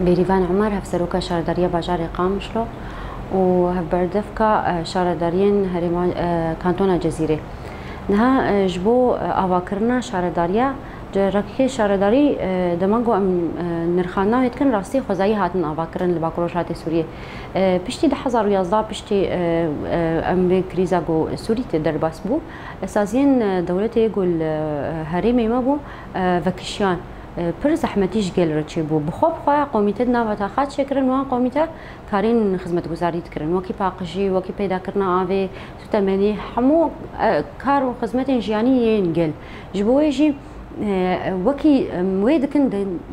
بيريفان عمر هفسروكا شارداريا باجاري قامشلو وهفبردفكا شارداريين هريمان كانتونا جزيرة نها جبو أواكرنا شارداريا ركي شارداري دمانجو ام نرخانا يتكن راستي خزاي هاتن أواكرن لباكروش هاتي سوريا بشتي 2011 بشتي ام كريزا جو سوري تدر باس بو اساسيا دولتي يقول هريمي ما بو فاكشيان پر زحمتیش گل رچی بو بخوب خواه قومیت نوات خاط شکرن و قومیت کارین خدمت گزاری کردن وکی پاقشی وکی پیدا کردن آوی تو تمنی همو کار و خدمت انجانی گل جبوی جی وکی موید کن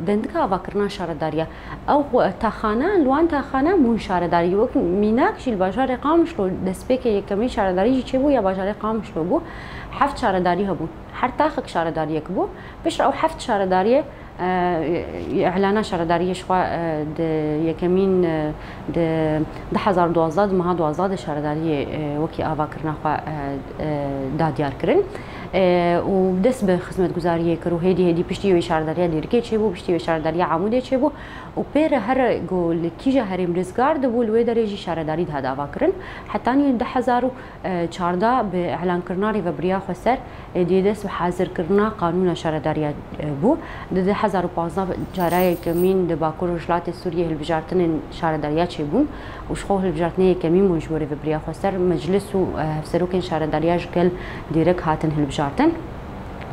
دندکا واکرنا شارداریا او تاخانه لوان تاخانه مون شارداری وک میناک شیل بازار قامشلو دسپیک یکمی شارداری چه بو یا بازار قامشلو بو حفت شارداری هبون هر تاخك شارداريه كبو بش او حفت شارداريه اعلان شارداريه شخوا يكمين د 2012 مها 12 شارداريه وكي اوا كرنا خوا داديار كرن ودس به خدمت گزاریه کرو هدی پشتی و شارداریا دیرکه چه بو پشتی و شارداریا عموده چه بو و پیر هر گول کیجا هریم رزگار دبول و درجه شارداری ده دعوا کرن حتی نی 2014 به اعلان کرناری و بریا خسر دیدس و حاضر کرنا قانون شارداریا بو د 2015 جارای کمین د باکور وشلات سوریه البجارتن شارداریا چه بون و شخو البجارتنه کمین مجبوره و بریا خسر مجلس و سروکن شارداریا جکل دیرک هاتن البجارتن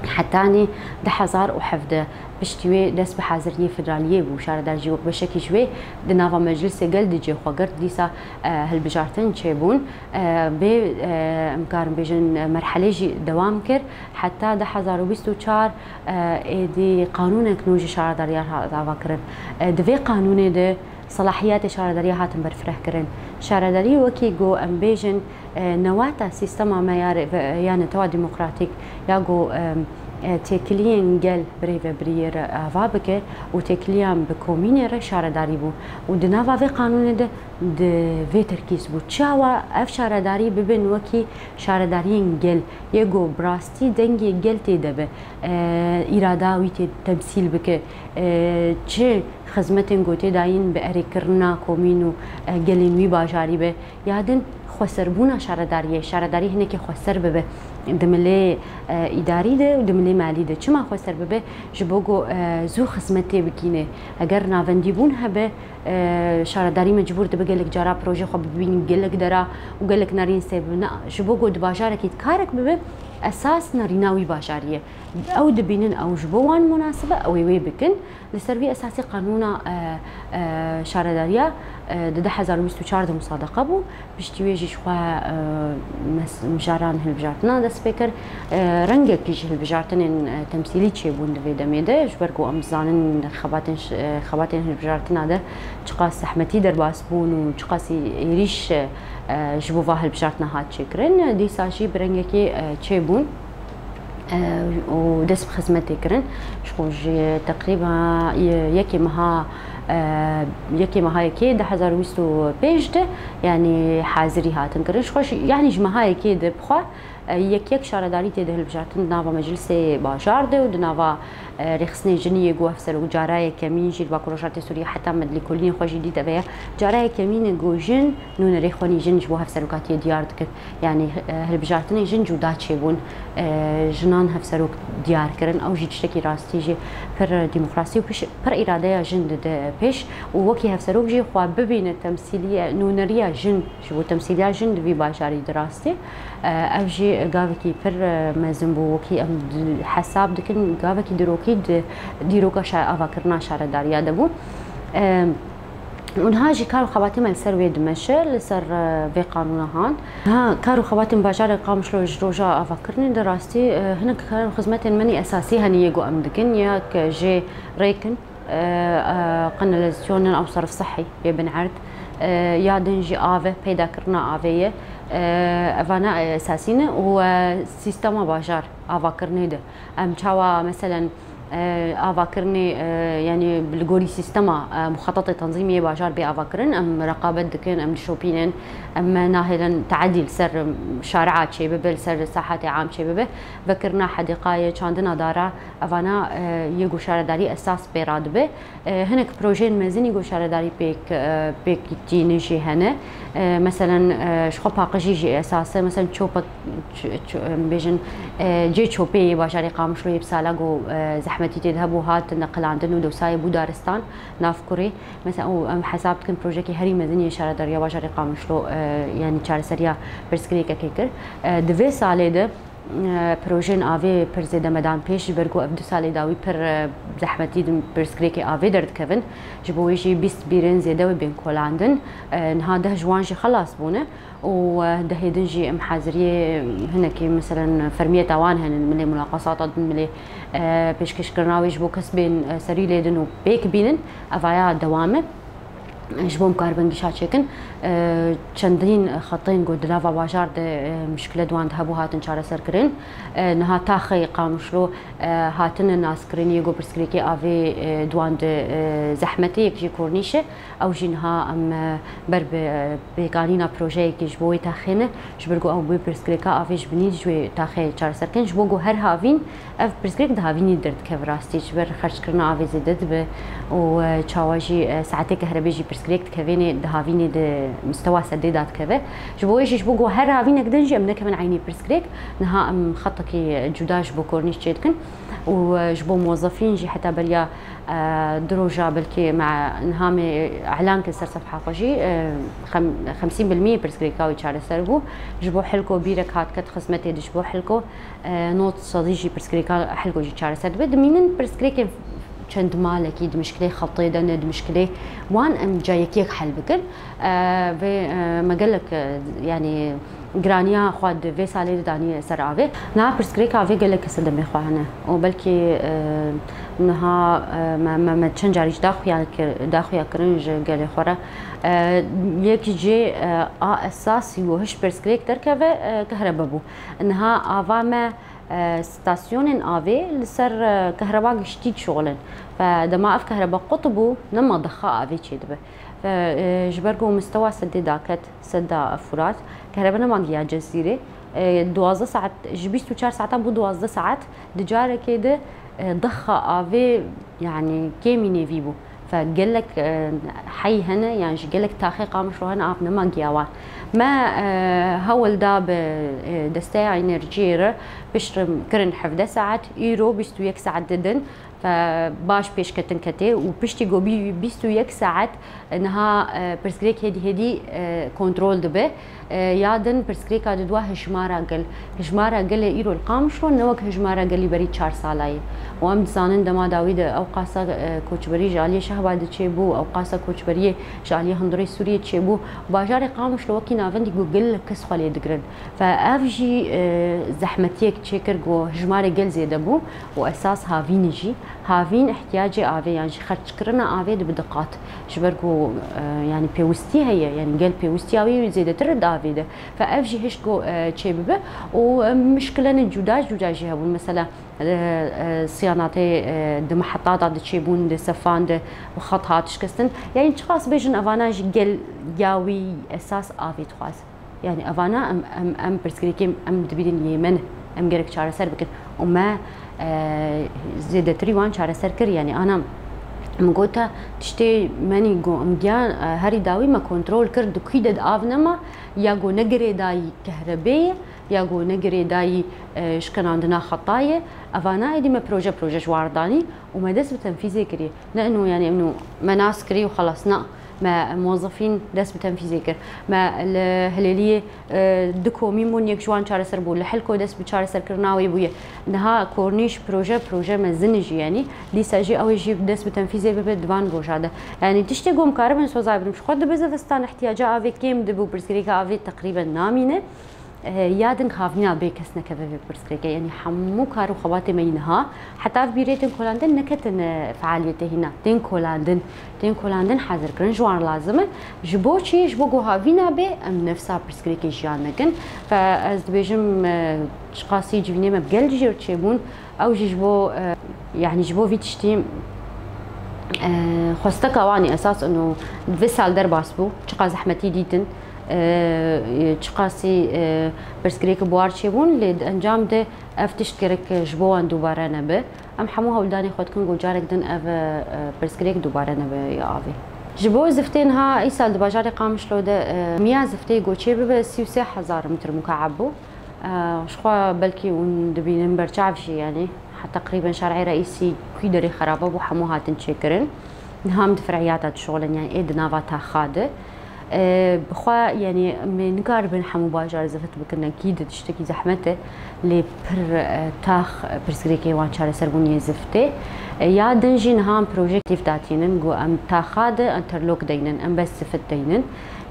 حتاني 2017 بشتوي دس بحاضرية فدرالية بوشارة جيوك بشكل شوي دنافا مجلس قل دجي خوغر ديسا هالبجارتن تشيبون بي امكار بيجن مرحلة جي دوام كر حتى 2024 دي قانون كنوجي شارة داريار دعوا كرن دوي قانون ده صلاحيات شارداري هاتن برفره كرن شارداري وكي جو امبيجن نواتا سيستما ما يعني توا ديمقراطيك يا جو تكلين جل بريفا برير افابك وتكليان بكومينير شارداري بو ودنافا في قانون ده في تركيز بو تشاوا اف شارداري ببن وكي شارداريين جل يجو براستي دنجي جل تدبه إراداوي تمثيل بك چه خدمتن گوته داین به اریکرنا کومینو گلینوی باجاری به یادن خسربونا شارداری هنه که خسر ببه دمله اداری ده و دمله مالی ده چما خسر ببه جبوگو زو خدمتی بکینه اگر ناوندی بون هبه شارداری مجبور ده بگلک جارا پروژه خو ببین گلک درا و گلک نارین سیب نه جبوگو د باجاره کیت کارک ببه اساس ناريناوي باشاريه او دبينن او جبوان مناسبه او وي بكن لسربي اساسي قانون شارداريا د 2024 مصادقه بو بشتويجي شخوا مجاران هالبجارتنا د سبيكر رنگه كيش هالبجارتن تمثيلي تشي بون د دميده جبركو امزانن خباتن هالبجارتنا ده چقاس احمدي درباس بون و چقاس يريش جبوفا هالبجارتنا هات شكرن دي ساشي برنگه كي بون ودس بخدمتي كرن شخوج تقريبا يكي مها يكي ده 2025 يعني حاضري هاتن كرن شخوش يعني جمها يكي ده بخوا يك شارداري تده البجارتن نافا مجلس باجار ده ودنافا رخصني جنيه جو افسر وجاراي كمين جيل باكروشات سوريا حتى مدلي كلين خوجي دي تبع جاراي كمين جوجن نون ريخوني جن جو افسر وكاتي ديار دك يعني هالبجارتن جن جودا تشيبون جنان افسروك ديار كرن او جيتشتكي راستي جي بر ديمقراطي وبش بر اراده جن ده بيش ووكي افسروك جي خو ببين التمثيليه نونريا جن شو تمثيليه جن في باشاري دراستي اوجي قافكي بر مزنبو وكي ام حساب دكن قافكي دروكي ديروكا افاكرنا شارداريا دبو ونهاجي كارو خواتم السر ويد مشى لسر في قانون هان ها كارو خواتم باجار قام شلو جروجا افكرني دراستي هنا كارو خدمات مني اساسي هني يجو ام دكن ياك جي ريكن قناليزاسيون او صرف صحي بن عرض يا دنجي افي بيدا كرنا افيه افانا اساسينه و سيستما باجار افكرني ده ام تشوا مثلا افاكرني يعني بالجوري سيستما مخطط تنظيمي باجار بافاكرن ام رقابه دكن ام شوبينن ام ناهلا تعديل سر شارعات شي ببل سر ساحات عام شي ببه ذكرنا حديقه عندنا دارا افانا يجو شارداري اساس بيرادبه هناك بروجين مزني يجو شارداري بيك تينجي هنا مثلا شخو باقجي اساسا مثلا تشوبا بيجن جي تشوبي باجاري قامشلو بسالاغو زحمتي تذهبوا هات نقل عندنا ودوساي بودارستان نافكوري مثلا حسابت كن بروجيكي هري مدني شارع دريا باجاري قامشلو يعني چار سريا برسكريكا كيكر دفي سالي ده پروژن آوی پر زده مدان پیش برگو ابدو سالی داوی پر زحمتی دم برسکریک آوی درد کردن جبویشی 20 بیرن زده و بین کلاندن نه ده جوانجی خلاص بونه و ده هیدنجی ام حاضریه هنکی مثلا فرمیه توان هن ملی مناقصات ملی پیشکش کرناویش بو کس بین سری لیدن و بیک بینن افایا دوامه جبوم كاربن جشات شكن چندين خطين قد لافا باجار ده مشكلة دوان دهبو هاتن چارة سر كرين نها تاخي قامشلو هاتن الناس كرين يقو برسكريكي آفي دوان ده زحمتي يكجي كورنيشة او جي نها ام بر بيقانينا بروجي كي جبوي تاخينه جبرقو او بي برسكريكا آفي جبني جوي تاخي چارة سر كرين جبوغو هر هاوين اف برسكريك ده هاويني درد كفراستي جبر خرج كرنا آفي زدد به و چاواجي ساعتي كهربي جي برسكريكت كفيني دهافيني ده مستوى سديدات كذا جبويش جبوجو هر هافينك دنجي من كمان عيني برسكريك نها ام خطكي جداش بكورنيش جيتكن وجبو موظفين جي حتى بريا دروجة بلكي مع نهام اعلان كسر صفحة فجي 50% برسكريكاوي شارع سربو جبو حلكو بيرك هات كت خصمتي جبو حلكو نوت صديجي برسكريكا حلكو جي شارع سربو دمينن برسكريك چند مال اكيد مشكله خطيه دند مشكله وان ام جايكيك حل بكر و ما قالك يعني جرانيا خد في سالي داني سرعه نا برسكريك افي قالك سدم اخوانا وبلكي نها ما تشنجاريش داخويا كرنج قال خورا يك جي اساس يوهش برسكريك تركبه كهربابو انها افاما ستاسيون آوي لسر كهرباء جديد شغلن فدما اف كهرباء قطبو نما ضخاء آوي تشيدبه فجبرقو مستوى سديداكت سدا فرات كهرباء نما جيا جزيرة 12 ساعات جبيستو 4 ساعات بو 12 ساعات دجارة كده ضخاء آوي يعني كيميني فيبو فقال لك حي هنا يعني قال لك تاخي قامش هنا اب نما جياوان ما هول دا دستاع انرجير بشر كرن حفده ساعات ايرو بيستو يك ساعات ددن فباش بيش كتن كتي وبشتي جوبي بيستو يك ساعات انها برسكريك هدي كنترول دبه يادن برسكريك دوا هشمارا قل ايرو القامشو نوك هشمارا قل بري 4 سالاي وام زانن دما داويد او قاسا كوچبري جالي شهباد تشيبو او قاسا كوچبري جالي هندري سوريا تشيبو باجار قامش لوكي نافندي جوجل كس خلي دغرن فافجي زحمتيك تشيكر جو هشمارا قل زيدبو واساس هافينجي هافين احتياجي آوي يعني خرج كرنا آوي بدقات شبرقو يعني بيوستي هي يعني قال بيوستي آوي زيادة ترد آوي ده فأفجي هشكو تشيبه ومشكلة جداجي هبون مثلا صياناتي د محطات د تشيبون د سفان د خط هاتش كستن يعني تخاص بيجن افاناج قال ياوي اساس آوي تخاص يعني افانا ام برسكريكي ام دبيدين يمن ام جرك شارع سر بكن وما زيادة تريوان شارع سركر يعني أنا مقولتها تشتي ماني جو أمديان هاري داوي ما كنترول كرد كيدد آفنما يا جو نجري داي كهربية يا جو نجري داي شكن عندنا خطايا أفانا إدي ما بروجة جوارداني وما دس بتنفيذي كري لأنه يعني إنه مناس كري وخلصنا ما موظفين دس بتنفيذي كر ما الهلالية دكو ميمون يك جوان شارع سر بو لحلكو دس بشارع سر كرناوي بويا نها كورنيش بروجة مزنجي يعني ليسا جي أو يجيب دس بتنفيذي بدوان روجاده يعني تشتي قوم كاربن سوزاي بنمش خد بزفستان احتياجا أفي كيم دبو برسكريكا أفي تقريبا نامينه يادن خافنا بيكسنا كذا برسكريكا يعني حمو كارو خواتي مينها حتى في بيريتن كولاندن نكتن فعاليته هنا تين كولاندن حاضر كرن جوان لازمه جبو شي جبو هافينا بي ام نفسها برسكريكا جانكن فاز بيجم شقاسي جبني ما بقل جير تشيبون او جبو يعني جبو في تشتي خستك واني اساس انه فيسال درباس بو چقا زحمتي ديتن چقاسي برسكريك بوار چيبون لد انجام ده افتشكرك جبوان دوباره نبه ام حموها ولداني خود كن جارك دن اف برسكريك دوباره نبه يا افي جبو زفتين ها اي سال دباجاري قامش لو ده 100 زفتي گوچي به 33000 متر مكعب بو شخوا بلكي وندبين برچاف يعني حتى تقريبا شارعي رئيسي كيدري خرابه بو حموها تنشكرن نهام فرعيات شغلا يعني ايد نافاتا خاده بخوا يعني من قاربن حمو باجار زفت بكنا اكيد تشتكي زحمته لي بر تاخ برسكريكي وان شار سربوني زفته يا دنجي نهام بروجيكتيف داتينن جو ام تاخاده انترلوك دينن ام بس زفت دينن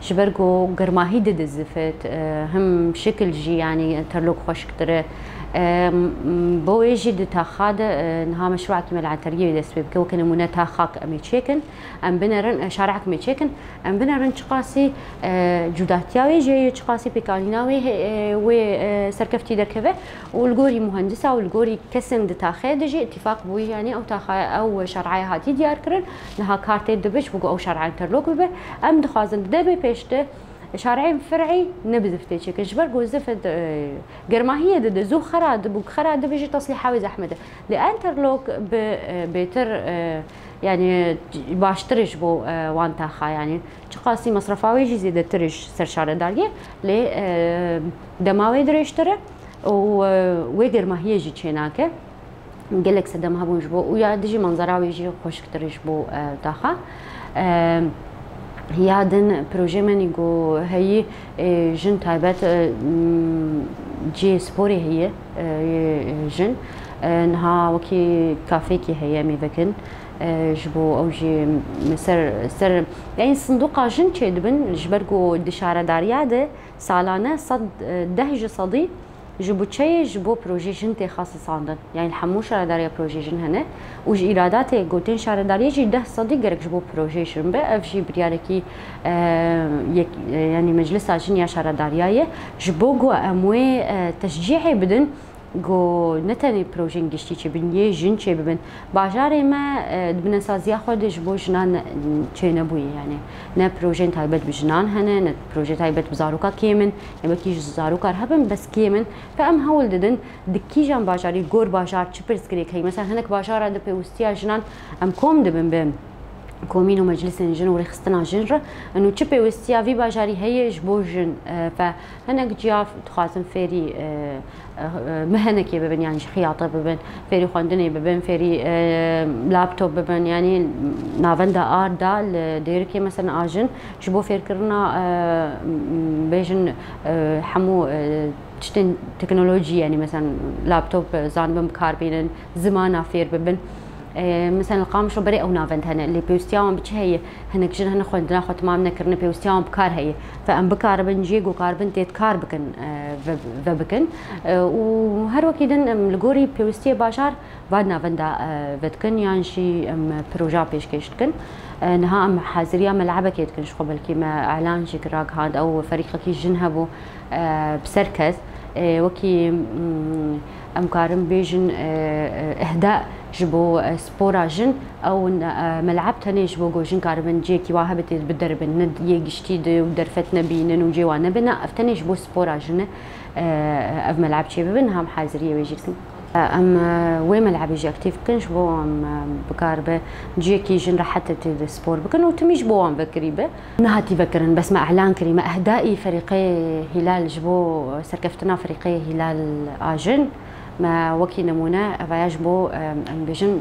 شبرقو قرماهي دد الزفت هم شكل جي يعني انترلوك خوش كتره بو يجي تاخاد نها مشروع كمال عنتريه دسبب كو كان منا تاخاك امي تشيكن ام بنرن شارعك مي تشيكن ام بنرن چقاسي جوداتياوي جي چقاسي بيكاليناوي و سركفتي دركبه والغوري مهندسه والغوري كسم تاخاد جي اتفاق بو يعني او تاخا او شرعي هاتي ديار كرن نها كارتي دبش بو او شرع انترلوك به ام دخازن دبي بيشته شارعي فرعي نبذفتي شكل جبر جوزفت جرماهية دد زو خراد بوك خراد بيجي تصليحاوي زحمته لانترلوك بيتر يعني باشترش بو وان تاخا يعني تقاسي مصرفاوي جي زيد ترش سرشاره داريه ل دماوي دريشتره و جرماهية جي تشيناكه قالك سدمها بونج بو ويا دجي منظراوي جي خوش كترش بو تاخا يادن بروجي من يقو هي جن تايبات جي سبوري هي جن نها وكي كافيكي هي ميفكن جبو او جي سر يعني صندوق جن تشدبن جبرقو دشاره دارياده سالانه صد دهج صدي جبو تشي جبو بروجي جن تي خاص صاندن يعني الحمو شارداريا بروجي جن هنا وج ايرادات جوتين شارداريا جي ده صدي جرك جبو بروجي جن به اف جي برياركي يعني مجلس جن يا شارداريا جبو جو اموي تشجيعي بدن جو نتني بروجين گشتي چه بن جن چه ببن باجاري ما دبن سازيا خود جبو جنان چه نبوي يعني نه بروجين تايبت بجنان هنا نه بروجي تايبت بزاروكا كيمن يعني كي زاروكا هبن بس كيمن فام هول ددن دكي جان باجاري گور باجار چپرس كريك هي مثلا هناك باجار د بيوستيا جنان ام كوم دبن بم كومين ومجلس جن ورخصتنا جنرة انه تشبي وستيا في باجاري هي جبو جن فهناك جياف تخاصم فيري مهنك ببن يعني خياطه ببن فيري خواندني ببن فيري لابتوب ببن يعني نافندا اردا ديركي مثلا اجن جبو فيركرنا بيجن حمو تشتن تكنولوجي يعني مثلا لابتوب زان بم كاربين زمان فير ببن مثلا القام شو بري او نافنت هنا اللي بيوستياون بتشهي هناك جن هنا خدنا خد ما بنكرنا بيوستياون بكار هي فام بكار بنجيجو كاربن تيت كار بكن فبكن وهر وكيدن لغوري بيوستي باشار بعد نافندا فتكن يعني شي بروجا بيش كيشتكن نها ام حازريا ملعبه كيتكن شو بلكي ما اعلان شي كراك هاد او فريقك جنهبو بسركز وكي ام كارم بيجن اهداء جبو سبورا جن او ملعب تاني جبو جوجن كاربن جيكي واهبت بالدرب ند يجشتيد ودرفتنا بينن وجيوانا بنا افتني جبو سبورا جن اف ملعب شي بنها محازريه ويجيكن ام وين ملعب يجي اكتيف كنش بو ام بكاربه جيكي جن راحت السبور بكن وتميش بو ام بكريبه نهاتي بكرن بس ما اعلان كريمه اهدائي فريقي هلال جبو سركفتنا فريقي هلال اجن ما وكي نمونه افايا جبو بيجن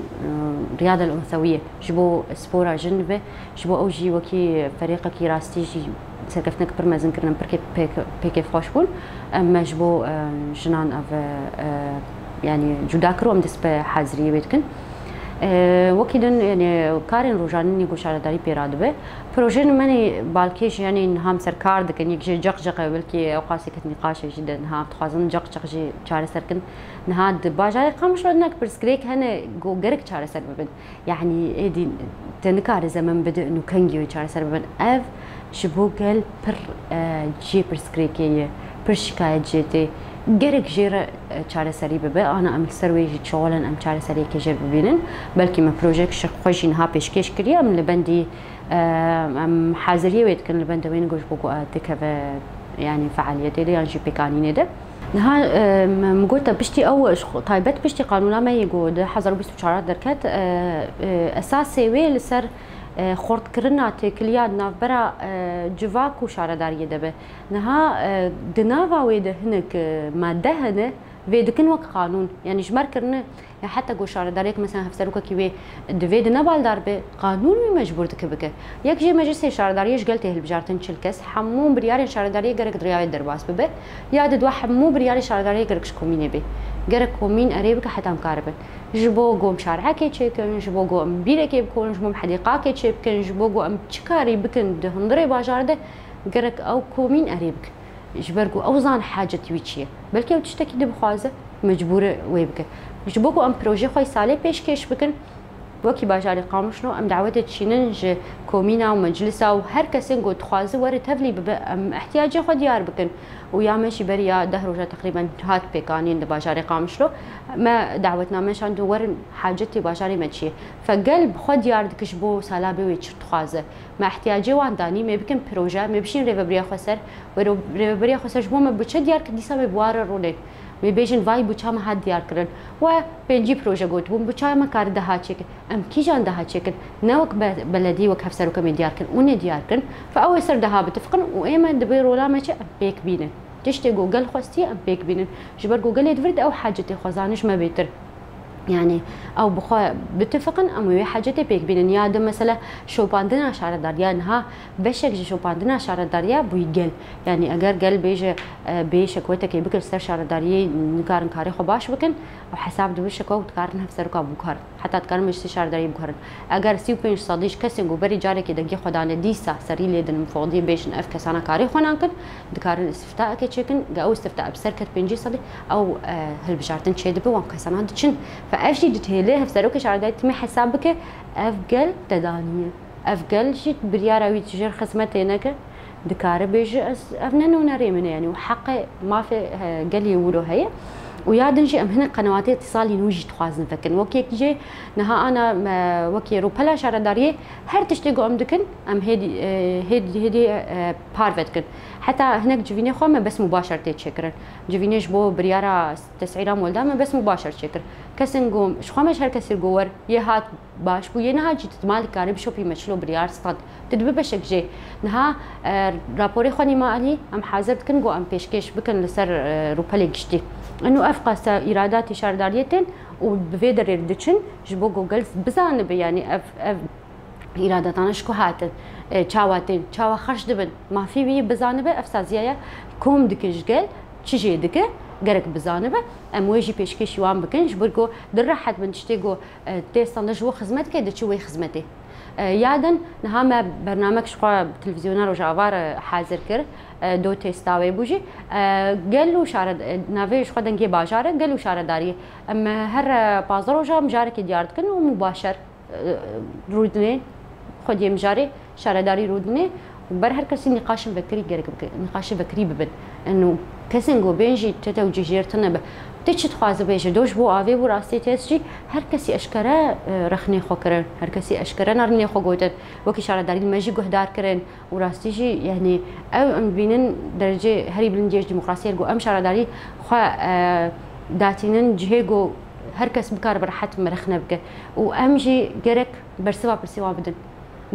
رياضه الانثويه جبو سبورا جنبه جبو اوجي وكي فريقك راستي جي سركفتنا كبر ما زنكرنا بيك فوش بون اما جبو جنان اف يعني جوداكرو ام دس حازريه بيتكن وكيدن يعني كارين روجاني نيغوش على داري بيرادبه بروجين ماني بالكيش يعني نهام سركار دكن يجي جقجقه بلكي اوقاسي كت نقاش جدا نها تخازن جقجق جي چاره سركن نهاد باجاري قامش ودنك برسكريك هنا جو جرك چاره سر ببن يعني ايدي تنكار زمن بدا انه كنجي چاره سر ببن اف شبوكل بر جي برسكريكيه بر شكايه جيتي جرك جيرة شارع سري ببا أنا أم سروي شغلا أم شارع سري كجير ببينن بلكي ما بروجكت خوشين ها بيشكش كريا من لبندي أم حاضرية ويتكن لبند وين جوش بقو تكفى يعني فعاليات اللي يعني بيكانين ده نها مقولت بشتي أو طيبت بشتي قانونا ما يقول حضر بيستو شارع دركت أساسي ويل سر خورد كرنا تكليا نافبرا جواك وشاردارية دبه نها دنافا ويده هناك مادة هنا ويدكن وك قانون يعني جمر كرنا حتى جو شارداريك مثلا هفسروك كيوي دويد نبال داربه قانون مجبور تكبك يك جي مجلس شارداريش قلت هل بجارتن شلكس حموم بريار شارداريه غرق درياوي درباس ببه ياد دو حمو بريار شارداريه غرق شكومينه بي غرق كومين اريبك حتى مقاربه جبو قوم شارعه كي تشيكن جبو قوم بيره كي بكون جبو حديقه كي تشيكن جبو قوم تشكاري بكن دهندري باجارده غرق او كومين اريبك جبرقو اوزان حاجه تويتشيه بلكي وتشتكي دبخوازه مجبوره ويبك جبوكو ام بروجي خوي سالي بيشكش بكن وكي باجاري قامشنو ام دعوتي تشيننج كومينا ومجلسا وهر كسين قو تخوازي وري تفلي ام احتياجي خو ديار بكن ويا ماشي بريا دهروجا تقريبا هات بيكانين باجاري قامشلو ما دعوتنا مش عنده ور حاجتي باجاري ماشي فقلب خو ديار دكشبو سالابي ويتش تخوازه ما احتياجي وان داني ما بكن بروجا ما بشين ريفبريا خسر ورو ريفبريا خسر جبو ما بتش ديار كديسا بوار رولين می بیشن وای بچه ما حد دیار کردن و پنجی پروژه گوت بوم بچه ما کار ده ها چیکن ام کی جان ده ها چیکن نوک بلدی و کفسر و کمی دیار کن اون دیار کن فاول سر ده ها بتفقن و ایما دبیر ولا ما چه بیک بینن تشتی جوجل خواستی ام بیک بینن جبر جوجل يدفرد او حاجتي خزانش ما بيتر يعني او بخوا بتفقن ام حاجتي بيك بين ياد مثلا شوباندنا شارع داريا انها بشك شوباندنا شارع داريا بويجل يعني اگر قال بيش كويتك بكل سر شارع داريا نكارن كاري خو باش بكن او حساب دو بشكو تكارن نفسر كو بكار حتى تكارن مش شارع داريا بكار اگر سيو بينش صديش كسن بري جاري كده دغي خدانه ديسا سري ليدن مفوضي بيش اف كسانا كاري خونانكن دكارن استفتاء كيتشكن او استفتاء بسركت بنجي صدي او هل بجارتن تشيد بو كسانا دچن فأفشي دتهله هفسروك شعرداي تمي حسابك أفقل تدانية أفقل شيء بريارة ويتجر خدمة هناك دكارة بيج أفنن ونريمنا يعني وحق ما في قال يقولوا هي ويادنجي ام هنا قنوات اتصالي نوجي تخازن فكن وكيك جي نها انا وكي روبلا شارداريه هر تشتيقو ام دكن ام هيدي بارفت كن حتى هناك جوفيني خو ما بس مباشر تشكر جوفينيش بو بريارا تسعيره مولدا ما بس مباشر تشكر كسنقوم شخومش هر كسر جوور يهات باش بو ينها جي تمالك كاري بشوفي مشلو بريار ستاد تدبي بشك جي نها رابوري خوني مالي ام حاضر كن جو ام بيشكش بكن لسر روبلا جشتي انه افقس ايرادات شارداريتن وبفيدر يردشن جبو جوجل بزان يعني اف ايراداتنا شكو هاتن چاواتن چاوا خش دبن ما في بي بزانبه افسازيه كوم دكجگل چيجي دكه گرك بزانبه ام ويجي بيشكش وان بكنج برگو در راحت من تشتيگو تيستان جو خدمت كده چوي خدمتي يادن نها برنامج شقا تلفزيونر وجاوار حاضر كر دو تيستاوي بوجي قالوا شارد نافيش خدن كي باجاره قالوا شارداري اما هر بازار وجا مجارك ديارتكن ومباشر رودني خد يمجاري شارداري رودني وبر هر كسي نقاش بكري غيرك نقاش بكري ببن انه كسنگو بينجي تتوجي جيرتنا تيش تخواز بيش دوش بو آوي بو راستی تيسجي هر کسی اشکره رخني خو کرن هر کسی اشکره نرني خو گوتن وكي شارداري مجي گهدار کرن و راستی جي يعني او ام بينن درجه هري بلنجيش ديمقراطيه جو ام شارداري خو داتينن جهيگو هر کس بكار برحت مرخنه بك و ام جي گرك برسوا بدن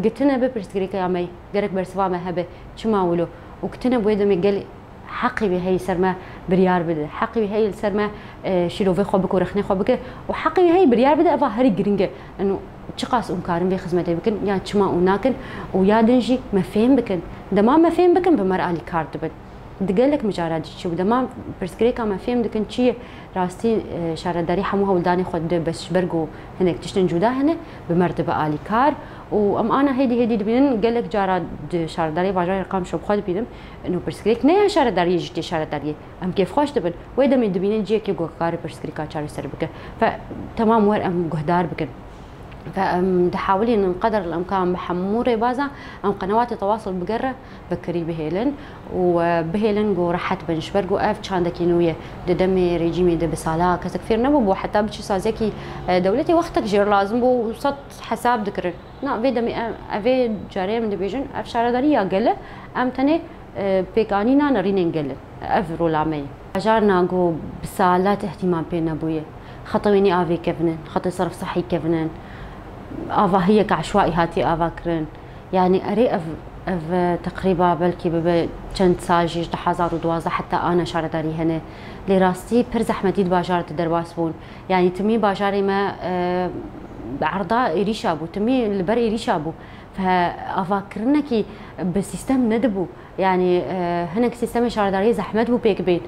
قلتنا ببرسكريكا يا مي گرك برسوا ما هبه چما ولو وكتنا بويدم يقال حقي بهي سرما بريار بده حقي بهي سرما شيلوفي خو بك ورخني خو بك وحقي بهي بريار بده افا هري جرينجه انه تشقاس كارن بي خدمتي بكن يا تشما وناكن ويا دنجي ما فهم بكن دما ما فهم بكن بمرالي كارت بد دقلك مجارات شو دما برسكريكا ما فهم دكن شي راستي شارداري حموها ولداني خد بس برقو هناك تشتن جودا هنا بمرتبه الي كار وام انا هيدي دبين قال لك جارا شارداري باجار رقم شو بخد بيدم انه برسكريك نه شارداري جتي شارداري ام كيف خوش دبن ويدا من دبين جي كي جو كار برسكريكا شار سر بك فتمام ور ام قهدار بكن فدحاولي إن قدر الإمكان بحموري بازا أم قنوات التواصل بقرة بكري بهيلن وبهيلن جو راحت بنشبر جو أف كان دكينوية دمي ريجيمي بسالا كذا كثير نبو حتى بتشي سازكي دولتي وقتك جير لازم بو وصد حساب ذكر نا في دمي أفي جاري من دبيجن أف شارداري قلة أم تاني بيكانينا نرين قلة أف رولامي جارنا جو بسالات اهتمام بينا بويه خطويني آفي كفنن خطي صرف صحي كفنن آفا هي كعشوائي هاتي آفا كرن يعني أري أف تقريبا بلكي ببا چند سال جيش 2012 حتى أنا شارداري هنا لراستي پر زحمتي باجار تدرباس بون يعني تمي باجاري ما بعرضا إريشا بو تمي البر إريشا بو فآفا كرنكي بسيستم ندبو يعني هناك سيستم شارداري زحمت بو بيك بيت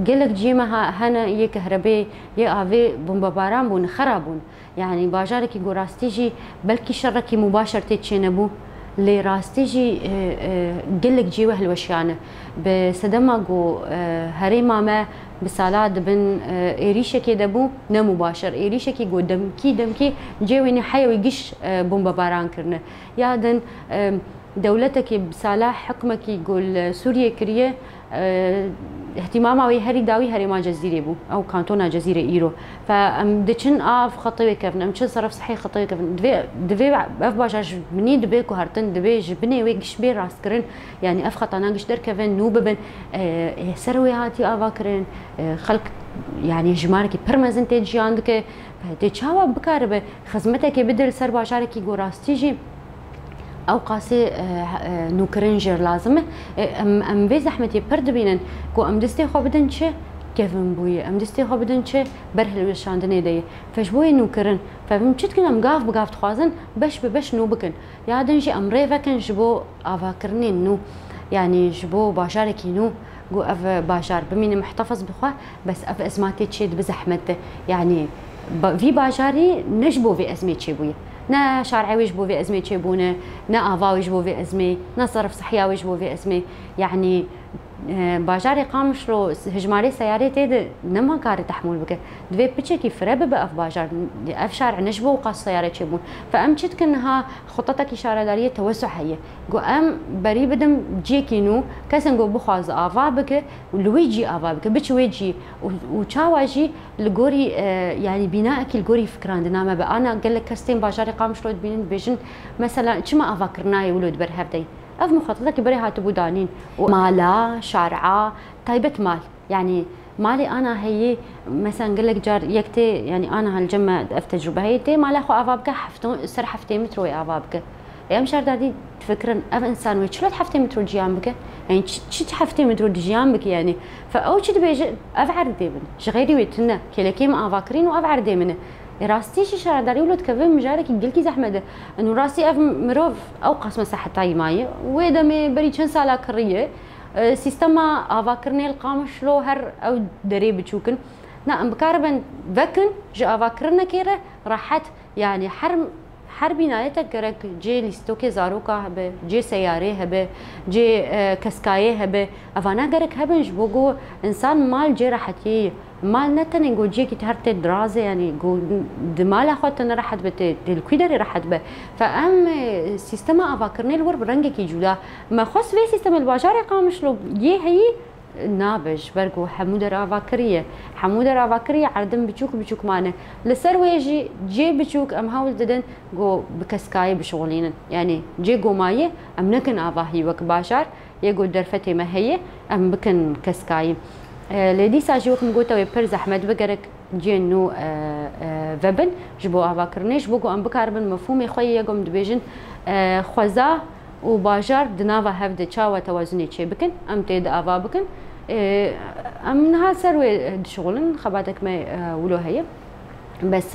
قلك جيما هنا يه كهرباء يه آفي بومباران بون خرابون يعني باجاركي جو راستيجي بلكي شركي مباشر تتشينبو لي راستيجي قلك جيوه الوشيانه بسدما جو هريما ما بسالاد بن إيريشكي دبو نمباشر إيريشكي جو دمكي جيويني حيوي قش بومباران كرنا يادن دولتك بسالا حكمك يقول سوريا كريه اهتمامها هري داوي هري ما جزيرة بو أو كانتونا جزيرة إيرو فأم دچن آف خطوي كفن أم چن صرف صحي خطوي كفن دبي أف باجاج مني دبي كهرتن دبي جبني ويش بي راس كرن يعني أف خطانا قش در كفن نوب بن سروي هاتي آفا كرن خلق يعني جماركي برمزنتي جي عندك تشاوا بكاربه خدمتك بدل سر باجاركي جو راستيجي او قاسي نوكرنجر لازمه ام بي زحمتي برد بينن كو ام دستي خو بدن چه كيفن بوي ام دستي خو بدن چه برهل وشاندني دي فش بوي نوكرن فمشت كنا مقاف بقاف تخازن بش نو بكن يادن جي ام ريفكن جبو افاكرنين نو يعني جبو باشاركي نو جو اف باشار بمين محتفظ بخوا بس اف ازماتي تشيد بزحمته يعني في باشاري نجبو في ازمه تشيبوي نا شارعي ويجبو في أزمة تشيبونه نا آفا ويجبو في أزمة نا صرف صحية ويجبو في أزمة يعني باجاري قامش رو هجماري سياري تيد نما كاري تحمل بك دوي بتشكي فرب بأف باجار أف شارع نجبو وقاس سيارة تشيبون فأم تشت كنها خطتك إشارة دارية توسع هي جو أم بري بدم جيكينو كسن جو بخواز آفا بك ولويجي آفا بك بتش ويجي وشاواجي الجوري يعني بناءك الجوري فكران دنامه بقى أنا قال لك كستين باجاري قامش رو بينن بيجن مثلا شما آفا كرناي ولود برهفدي أف مخططك بري هاتبو دانين ومالا شارعة طيبة مال يعني مالي أنا هي مثلا قال لك جار يكتي يعني أنا هالجمع تجربة هي تي مالا خو أفابك حفتون سر حفتي مترو أفابك يا مشار دادي تفكرن أف إنسان ويشلت حفتي مترو جيان بك يعني شت حفتي مترو جيان بك يعني فأو شت بيجي أفعر ديمن شغيري ويتنا كلكيم أفاكرين وأفعر ديمنه راستي شي شارداري ولد كفن مجارك يقلكي زحمة انه راسي اف مروف او قسمه صحة تاي ماي ويدمي بري چن سالا كريه سيستما افاكرني القامش لو هر او دري بتشوكن نا ام بكاربن فكن جا افاكرنا كيره راحت يعني حربي نايتك كرك جي ليستوكي زاروكا هبه جي سياري هبه جي كسكاي هبه افانا كرك هبنج بوغو انسان مال جي راحتي مال نتن جو جي كي تهرت درازه يعني جو دمال اخوتنا راحت بت الكويدري راحت به فام سيستما افاكرني الور برنجك جودا ما خص في سيستم الباشاري قامش لو هي نابج برقو حمودة رافاكرية عردن بچوك مانه لسر ويجي جي بچوك ام هاول ددن جو بكسكاي بشغلين يعني جي جو مايه ام نكن افاهي وك باشار يجو درفتي ما هي ام بكن كسكاي لدي ساجي وك مقوتا ويبر زحمت بقرك جي نو فبن جبو افاكرنيش بوكو ام بكاربن مفهومي خوي يقوم دبيجن خوزا وباجار دنافا هفد تشاوا توازني تشي بكن ام تيد افا بكن ام نها سروي شغلن خباتك ما ولو هي بس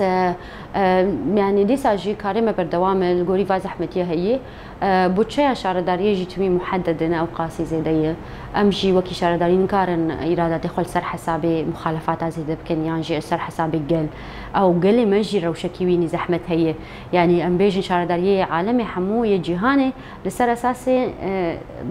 يعني دي ساجي كاريمه بردوام الغوري فاز احمديه هي بودجه شارداری جی تمی محدد نه او قاسی زیده ام جی وکی شارداری نکارن ایرادات خل سر حساب مخالفات زیده بکن یان جی سر حساب گل او گل مجی روشکی وینی زحمت هي يعني ام بيجن شارداری عالمي حمو جهاني لسر اساس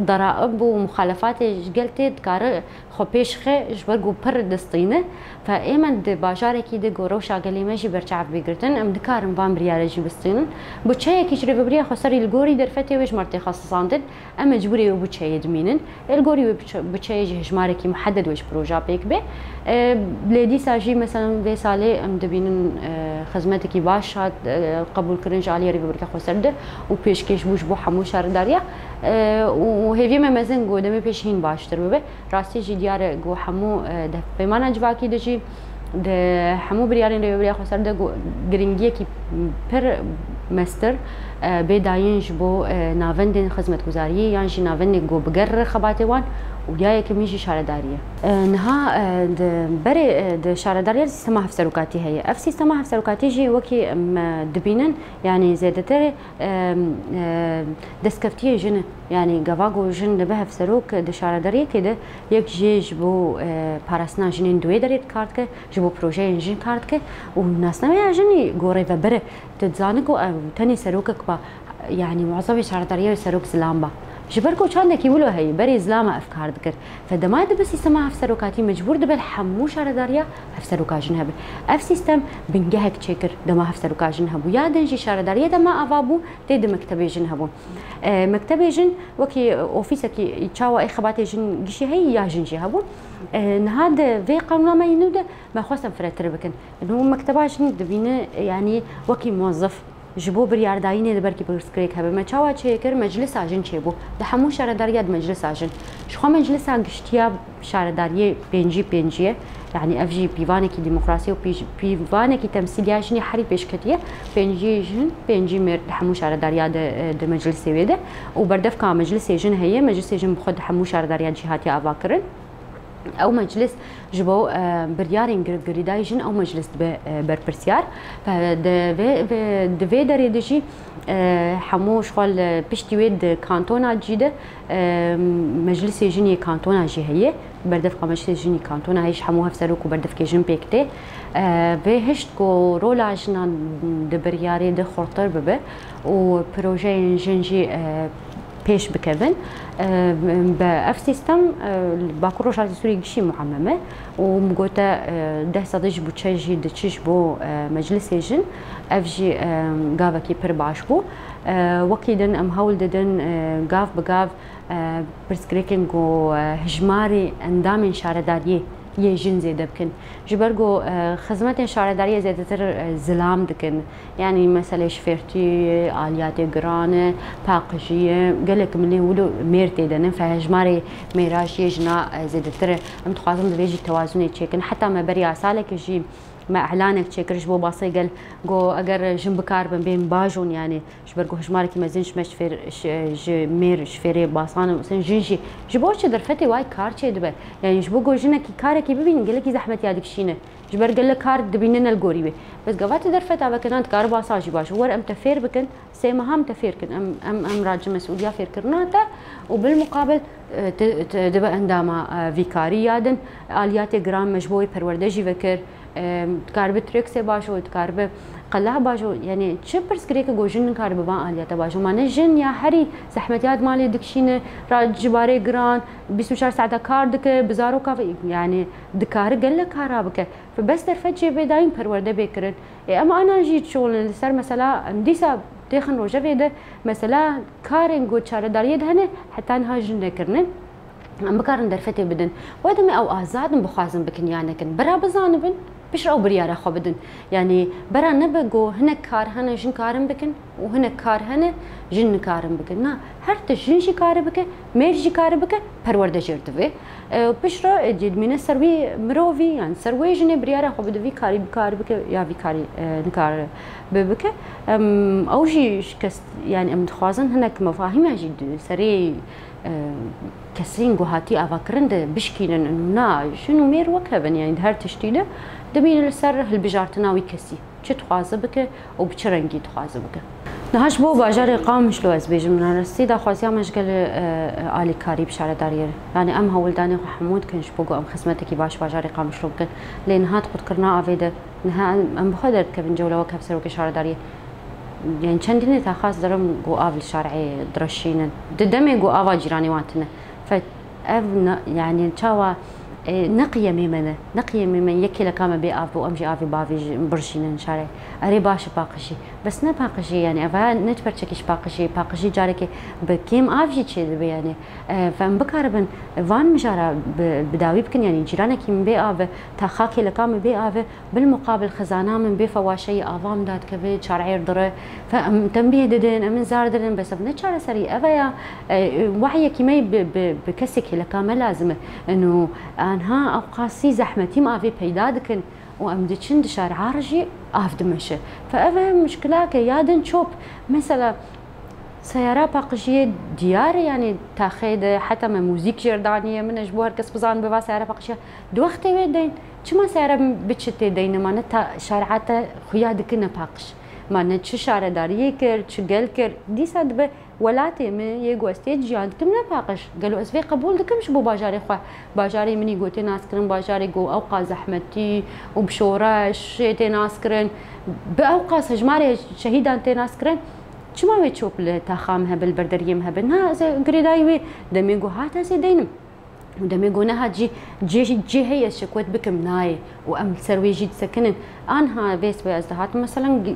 ضرائب ومخالفات قلت كار خو پیش خه جبرگو پر دستینه فایمن د باجارکی د گوروشا گلی مجی برچعب بگرتن ام دکارم وان بریارجی بستینن بوچه کی جری ببریا خسری الگوری درفتی وش مرتی خاصاندن ام مجبوری و بوچه يدمينن الگوری بوچه هجمارکی محدد وش بروجا بيك به بلادي ساجي مثلا في ساله ام دبينن خدمتکی باش هات قبول کرنج علی ری ببریا خسرده و پیشکش بوش بو حمو شارداریا و هیوی مزن گودمی پیشین باشتر ببه راستی جی دیار گو حمو ده پیمان جواکی دجی ده حمو بریارین رو بریا خسر ده گرینگیه کی پر مستر بداینج بو ناوندن خدمت گزاری یعنی جی ناوندن گو بگر خباتی وان وياي كميجي شارداريه نها بري شارداريه سيستم هفسروكاتي هي اف سيستم هفسروكاتي جي وكي دبينن يعني زيادتر دسكفتيه جن يعني غواغو جن به هفسروك د شارداريه كده يك جيج بو باراسنا جنين دوي دريت كارتك جبو بروجي جن كارتك والناس نما جني غوري فبر تتزانكو تاني سروكك با يعني معظم شارداريه سروك زلامبا جبركو چاندکی ولو هي بري زلام افكار ذكر فدما دبس سيستم هفسروكاتي مجبور دبل حمو شارداريا هفسروكاجن هب اف سيستم بنجهك تشيكر دما هفسروكاجن هبو يا دنجي شارداريا دما افابو تيد مكتبي جن هبو مكتبي جن وكي اوفيسكي تشاوا اي خباتي جن جشي هي يا جنجي هبو هذا في قانون ما ينوده ما خصم فرتر بكن انه مكتبه جن دبينه يعني وكي موظف جبو بريارداينه دبركي برسكريك هبه ما چاوا چيكر مجلس اجن چيبو ده همو شارداريا مجلس اجن شخو مجلس گشتيا شارداريه بنجي يعني اف جي بيوانكي ديمقراطيه و بيوانكي تمثيليه جني حري بيشكتيه بنجي مر همو شارداريا ده مجلس ويده وبردف كا مجلس جن هي مجلس جن بخد همو شارداريا جهاتي افاكرن او مجلس جبو بريارين جريدايجن او مجلس بربرسيار فدفي دريدجي حمو شغل بيشتي ويد كانتونا جيده مجلس جني كانتونا جي هي بردف مجلس جني كانتونا هيش حمو هفسروك وبردف كيجن بيكتي في هشت كو رولا جنا دبرياري ده خرطر ببه وبروجي جنجي پیش بکن با اف سیستم باکو روشاتی سوری گشی معممه و مگوتا ده صدیج بچه جی دچش بو مجلس جن اف جی گاو کی پر باش بو وکی دن ام هول دن گاو بگاو پرسکریکن گو هجماری اندام شارداری یه جن زیده بکن جبرگو خدمت شارداری زیاده تر زلام دکن یعنی مثلا شفرتی آلیات گرانه پاقشیه گلک ملی ولو میرتی دنن فهجماری میراشی جنا زیاده تر ام تخاطم دویجی توازنی چکن حتی ما بری آساله کشی ما اعلانك تشكرش بو باصي قال جو اگر جنب كاربن بين باجون يعني شبرقو هجمارك ما زينش مش فير مير شفيري باصان مثلا جنجي جبوش درفتي واي كارتشي دبا يعني جبو جنك كاركي ببين قال لك زحمه يادك شينه جبر قال لك كار دبيننا الغوري بس قوات درفت ابا كانت كار باصاجي باش ور ام تفير بكن سي مهام تفير كن ام راجل مسؤوليه فير كرناتا وبالمقابل دبا عندما فيكاري يادن اليات جرام مجبوي پروردجي وكر تكارب تريكس باشو تكارب قلها باشو يعني تشبرس كريك جوجن كارب با اليات باشو ما نجن يا حري زحمتيات مالي دكشين راج جباري جران 24 ساعه كاردك بزارو كافي يعني دكار قال لك كارابك فبس درفت بداين پرورده بكرن اما انا جيت شغل سر مثلا مديسا تخن روجه بيده مثلا كارين جو شارداريه هنا حتى انها جن كرنن ام بكارن درفتي بدن ودم او ازاد بخازن بكن يعني كن برا بزانبن بشرو بريارة خو بدن يعني برا نبقو هنا كار هنا جن كارن بكن وهنا كار هنا جن كارن بكن نا هر جن شي كار بك ميرجي كار بك پرورده جرتوي بشرو جد من سروي مروفي يعني سروي جن بريارة خو بدوي كاري بكار بك يا في كاري نكار ببك او جي كست يعني ام تخازن هناك مفاهيم جد سري كسرين جوهاتي أفكرن بشكيلن إنه نا شنو مير وكبن يعني هر تشتيده دبين السر هالبجارتنا ويكسي شو تخازبك أو بشرنجي تخازبك نهاش بو باجار قام شلو از بيجم من رستي دا خواسيا مشغل آلي كاري بشارة دارير يعني ام هولداني حمود كنش بوغو ام خدمتكي باش باجار قام شلو بكن لين هات قد كرنا افيدا نها ام بخدر كبن جوله وكبسر وكشارة دارير يعني چندینه تا خاص دارم گو آول شرعی درشینن ددمه گو آوا جیرانی واتنه ف يعني تشاوا نقيه ميمنه نقيه ميمن يكي لكام بي اف وامجي افي بافي برشين شاري اري باش باقشي بس نه باقشي يعني افا نت برچكيش باقشي جاري بكيم افجي تشي يعني فم بكاربن فان مشارا بداوي بكن يعني جيرانك من بي اف تا خاكي لكام بي اف بالمقابل خزانه من بي فواشي افام دات كبي شارعي در فم تنبيه ددن من زاردن بس بنتشار سري افا يا وعي كيمي بكسك لكام لازم انه انها اوقاسي زحمتي ما في بيدا دكن وامدشن دشار عارجي افد مشي فاذا مشكله كيادن شوب مثلا سيارة باقشية ديار يعني تاخذ حتى ما موزيك جردانية من اجبوها كس بزان بوا سيارة باقشية دو وقت ويدين شما سيارة بتشتي دين ما نتا شارعات خويا دكنا باقش ما نتش شارع داري كر تشقل كر دي صدبه ولاتي من يجو استيج جان كمنا باقش قالوا اسفي قبول دكمش بو باجاري خو باجاري مني قوتي ناس كرن باجاري جو اوقا زحمتي وبشورش تي ناس كرن باوقاس هجماري شهيدان تي ناس كرن شما ويتشوف لتاخامها بالبردريمها بنها زي قريدايوي دميغو هاتا زي دينم ودميغو نها جي هي شكوت بكم ناي وام سروي جي تسكنن انها فيس بي ازدهات مثلا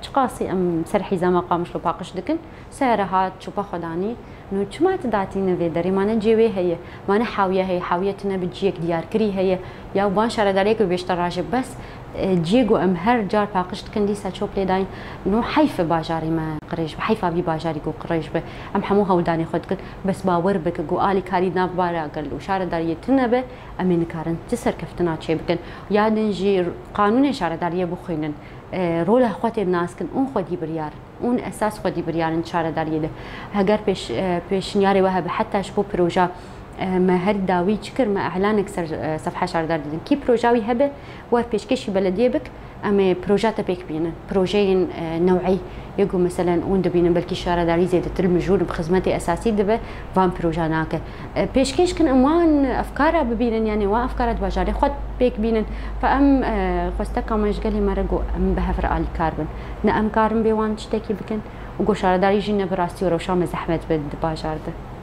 تقاسي ام سرحي زما قامش لو باقش دكن سيرهات شو باخداني نو شما تداتينا في دري ما نجيوي هي ما نحاويه هي حاويتنا بتجيك ديار كري هي يا وبان شر داريك بيشتراج بس جيجو ام هر جار باقش دكن دي ساتشوب لي داين نو حيف باجاري ما قريش حيف ابي باجاري جو قريش ام حموها وداني خدك بس باور بك جو الي كاري نابارا قال وشار داري تنبه امين كارن تسر كفتنا تشي بكن يا نجي قانون شار داري بخوينن رول اخوات الناس كن اون خدي بريار اون اساس خدي بريار ان شار داري ده هاجر بيش نياري وهب حتى شبو بروجا ما هر داوي تشكر ما اعلانك صفحه شار داري كي بروجاوي هبه وبيش كشي بلديه بك اما بروجات بيك بينا بروجين نوعي يقول مثلا اون دبينا بلكي شارع داري زي ترمجون بخدمتي اساسي دبه فان بروجاناك بيشكيش كن اموان افكار ببينن يعني وافكار باجاري خد بيك بينن فام خستك ما يشغلي مرقو ام بهفر على كاربن نام كاربن بيوان تشتكي بكن وقو شارع داري جينا براسي وروشام زحمت بد باجار ده